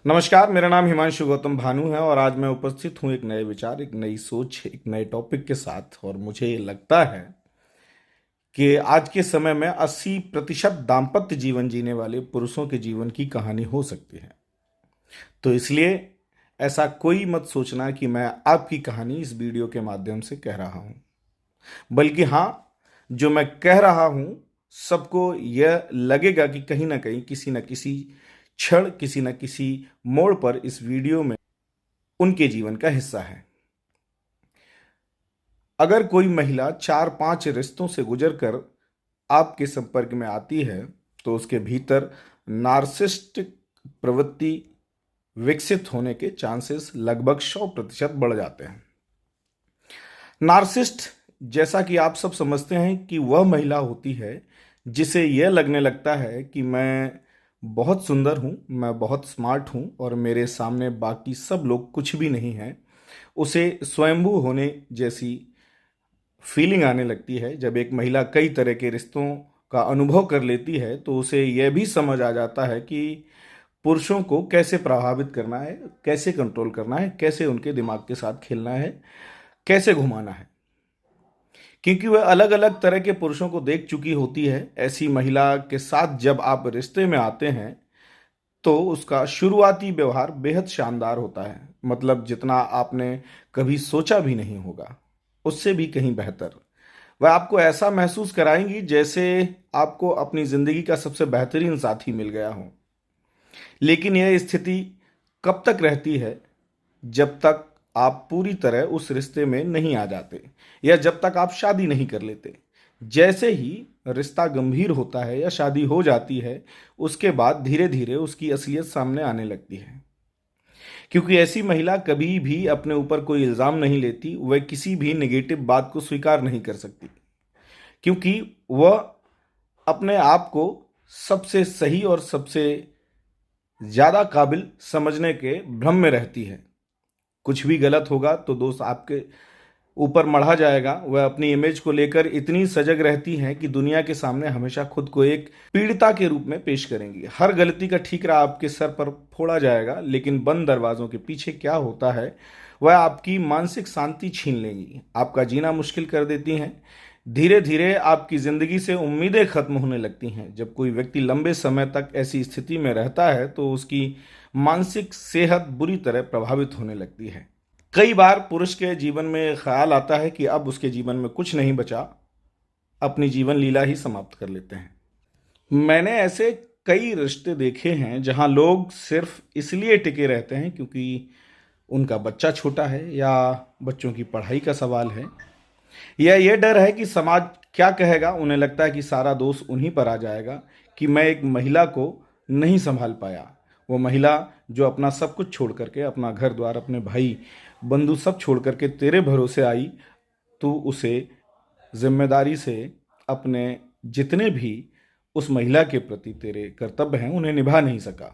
नमस्कार, मेरा नाम हिमांशु गौतम भानु है और आज मैं उपस्थित हूँ एक नए विचार, एक नई सोच, एक नए टॉपिक के साथ। और मुझे लगता है कि आज के समय में 80% दाम्पत्य जीवन जीने वाले पुरुषों के जीवन की कहानी हो सकती है। तो इसलिए ऐसा कोई मत सोचना कि मैं आपकी कहानी इस वीडियो के माध्यम से कह रहा हूँ, बल्कि हाँ, जो मैं कह रहा हूँ सबको यह लगेगा कि कहीं ना कहीं किसी न किसी क्षण, किसी न किसी मोड़ पर इस वीडियो में उनके जीवन का हिस्सा है। अगर कोई महिला 4-5 रिश्तों से गुजरकर आपके संपर्क में आती है तो उसके भीतर नार्सिस्टिक प्रवृत्ति विकसित होने के चांसेस लगभग 100% बढ़ जाते हैं। नार्सिस्ट, जैसा कि आप सब समझते हैं, कि वह महिला होती है जिसे यह लगने लगता है कि मैं बहुत सुंदर हूँ, मैं बहुत स्मार्ट हूँ और मेरे सामने बाकी सब लोग कुछ भी नहीं हैं। उसे स्वयंभू होने जैसी फीलिंग आने लगती है। जब एक महिला कई तरह के रिश्तों का अनुभव कर लेती है तो उसे यह भी समझ आ जाता है कि पुरुषों को कैसे प्रभावित करना है, कैसे कंट्रोल करना है, कैसे उनके दिमाग के साथ खेलना है, कैसे घुमाना है। क्योंकि वह अलग अलग तरह के पुरुषों को देख चुकी होती है। ऐसी महिला के साथ जब आप रिश्ते में आते हैं तो उसका शुरुआती व्यवहार बेहद शानदार होता है। मतलब जितना आपने कभी सोचा भी नहीं होगा, उससे भी कहीं बेहतर। वह आपको ऐसा महसूस कराएंगी जैसे आपको अपनी जिंदगी का सबसे बेहतरीन साथी मिल गया हो। लेकिन यह स्थिति कब तक रहती है? जब तक आप पूरी तरह उस रिश्ते में नहीं आ जाते या जब तक आप शादी नहीं कर लेते। जैसे ही रिश्ता गंभीर होता है या शादी हो जाती है, उसके बाद धीरे धीरे उसकी असलियत सामने आने लगती है। क्योंकि ऐसी महिला कभी भी अपने ऊपर कोई इल्ज़ाम नहीं लेती, वह किसी भी नेगेटिव बात को स्वीकार नहीं कर सकती, क्योंकि वह अपने आप को सबसे सही और सबसे ज़्यादा काबिल समझने के भ्रम में रहती है। कुछ भी गलत होगा तो दोष आपके ऊपर मढ़ा जाएगा। वह अपनी इमेज को लेकर इतनी सजग रहती हैं कि दुनिया के सामने हमेशा खुद को एक पीड़िता के रूप में पेश करेंगी। हर गलती का ठीकरा आपके सर पर फोड़ा जाएगा, लेकिन बंद दरवाजों के पीछे क्या होता है वह आपकी मानसिक शांति छीन लेंगी, आपका जीना मुश्किल कर देती हैं। धीरे धीरे आपकी जिंदगी से उम्मीदें खत्म होने लगती हैं। जब कोई व्यक्ति लंबे समय तक ऐसी स्थिति में रहता है तो उसकी मानसिक सेहत बुरी तरह प्रभावित होने लगती है। कई बार पुरुष के जीवन में ख्याल आता है कि अब उसके जीवन में कुछ नहीं बचा, अपनी जीवन लीला ही समाप्त कर लेते हैं। मैंने ऐसे कई रिश्ते देखे हैं जहां लोग सिर्फ इसलिए टिके रहते हैं क्योंकि उनका बच्चा छोटा है या बच्चों की पढ़ाई का सवाल है, या ये डर है कि समाज क्या कहेगा। उन्हें लगता है कि सारा दोष उन्हीं पर आ जाएगा कि मैं एक महिला को नहीं संभाल पाया। वो महिला जो अपना सब कुछ छोड़ करके, अपना घर द्वार, अपने भाई बंधु सब छोड़ करके तेरे भरोसे आई, तो उसे जिम्मेदारी से अपने जितने भी उस महिला के प्रति तेरे कर्तव्य हैं उन्हें निभा नहीं सका।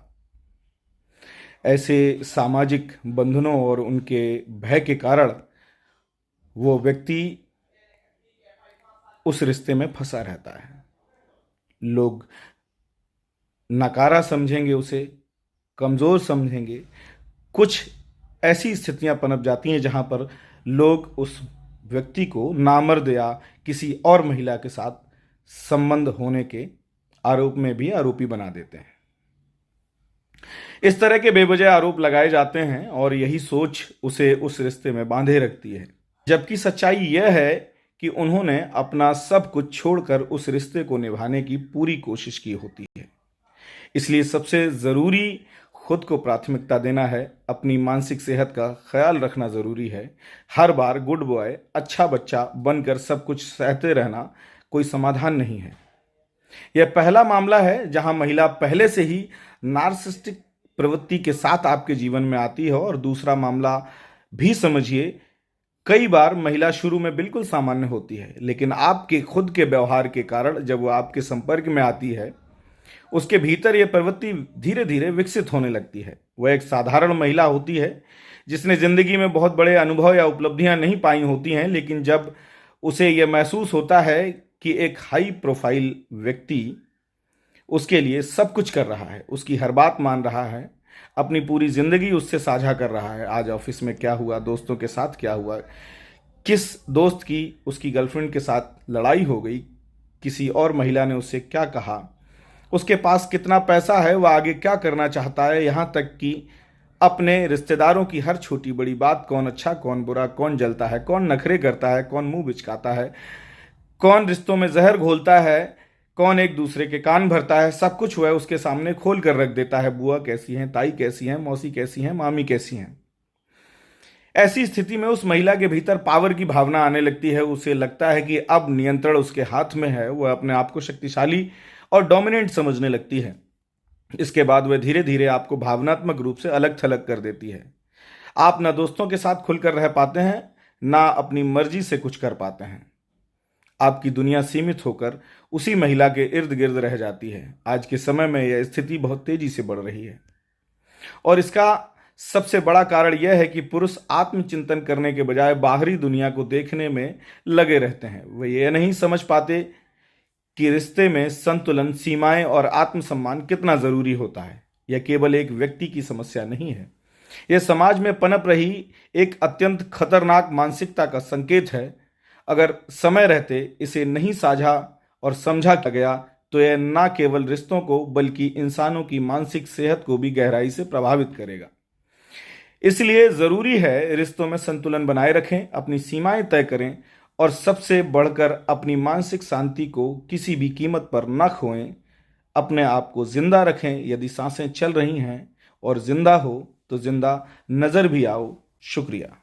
ऐसे सामाजिक बंधनों और उनके भय के कारण वो व्यक्ति उस रिश्ते में फंसा रहता है। लोग नकारा समझेंगे, उसे कमज़ोर समझेंगे। कुछ ऐसी स्थितियां पनप जाती हैं जहां पर लोग उस व्यक्ति को नामर्द या किसी और महिला के साथ संबंध होने के आरोप में भी आरोपी बना देते हैं। इस तरह के बेवजह आरोप लगाए जाते हैं और यही सोच उसे उस रिश्ते में बांधे रखती है। जबकि सच्चाई यह है कि उन्होंने अपना सब कुछ छोड़कर उस रिश्ते को निभाने की पूरी कोशिश की होती है। इसलिए सबसे ज़रूरी खुद को प्राथमिकता देना है, अपनी मानसिक सेहत का ख्याल रखना ज़रूरी है। हर बार गुड बॉय, अच्छा बच्चा बनकर सब कुछ सहते रहना कोई समाधान नहीं है। यह पहला मामला है जहां महिला पहले से ही नार्सिस्टिक प्रवृत्ति के साथ आपके जीवन में आती है, और दूसरा मामला भी समझिए, कई बार महिला शुरू में बिल्कुल सामान्य होती है, लेकिन आपके खुद के व्यवहार के कारण जब वो आपके संपर्क में आती है, उसके भीतर यह प्रवृत्ति धीरे धीरे विकसित होने लगती है। वह एक साधारण महिला होती है जिसने जिंदगी में बहुत बड़े अनुभव या उपलब्धियां नहीं पाई होती हैं, लेकिन जब उसे यह महसूस होता है कि एक हाई प्रोफाइल व्यक्ति उसके लिए सब कुछ कर रहा है, उसकी हर बात मान रहा है, अपनी पूरी ज़िंदगी उससे साझा कर रहा है। आज ऑफिस में क्या हुआ, दोस्तों के साथ क्या हुआ, किस दोस्त की उसकी गर्लफ्रेंड के साथ लड़ाई हो गई, किसी और महिला ने उससे क्या कहा, उसके पास कितना पैसा है, वह आगे क्या करना चाहता है, यहाँ तक कि अपने रिश्तेदारों की हर छोटी बड़ी बात, कौन अच्छा कौन बुरा, कौन जलता है, कौन नखरे करता है, कौन मुंह बिचकाता है, कौन रिश्तों में जहर घोलता है, कौन एक दूसरे के कान भरता है, सब कुछ वह उसके सामने खोल कर रख देता है। बुआ कैसी हैं, ताई कैसी हैं, मौसी कैसी हैं, मामी कैसी हैं। ऐसी स्थिति में उस महिला के भीतर पावर की भावना आने लगती है। उसे लगता है कि अब नियंत्रण उसके हाथ में है। वह अपने आप को शक्तिशाली और डोमिनेंट समझने लगती है। इसके बाद वह धीरे धीरे आपको भावनात्मक रूप से अलग थलग कर देती है। आप ना दोस्तों के साथ खुलकर रह पाते हैं, ना अपनी मर्जी से कुछ कर पाते हैं। आपकी दुनिया सीमित होकर उसी महिला के इर्द गिर्द रह जाती है। आज के समय में यह स्थिति बहुत तेजी से बढ़ रही है और इसका सबसे बड़ा कारण यह है कि पुरुष आत्मचिंतन करने के बजाय बाहरी दुनिया को देखने में लगे रहते हैं। वे यह नहीं समझ पाते कि रिश्ते में संतुलन, सीमाएं और आत्मसम्मान कितना जरूरी होता है। यह केवल एक व्यक्ति की समस्या नहीं है, यह समाज में पनप रही एक अत्यंत खतरनाक मानसिकता का संकेत है। अगर समय रहते इसे नहीं साझा और समझा गया तो यह न केवल रिश्तों को बल्कि इंसानों की मानसिक सेहत को भी गहराई से प्रभावित करेगा। इसलिए जरूरी है रिश्तों में संतुलन बनाए रखें, अपनी सीमाएं तय करें और सबसे बढ़कर अपनी मानसिक शांति को किसी भी कीमत पर न खोएं। अपने आप को जिंदा रखें। यदि सांसें चल रही हैं और जिंदा हो तो जिंदा नजर भी आओ। शुक्रिया।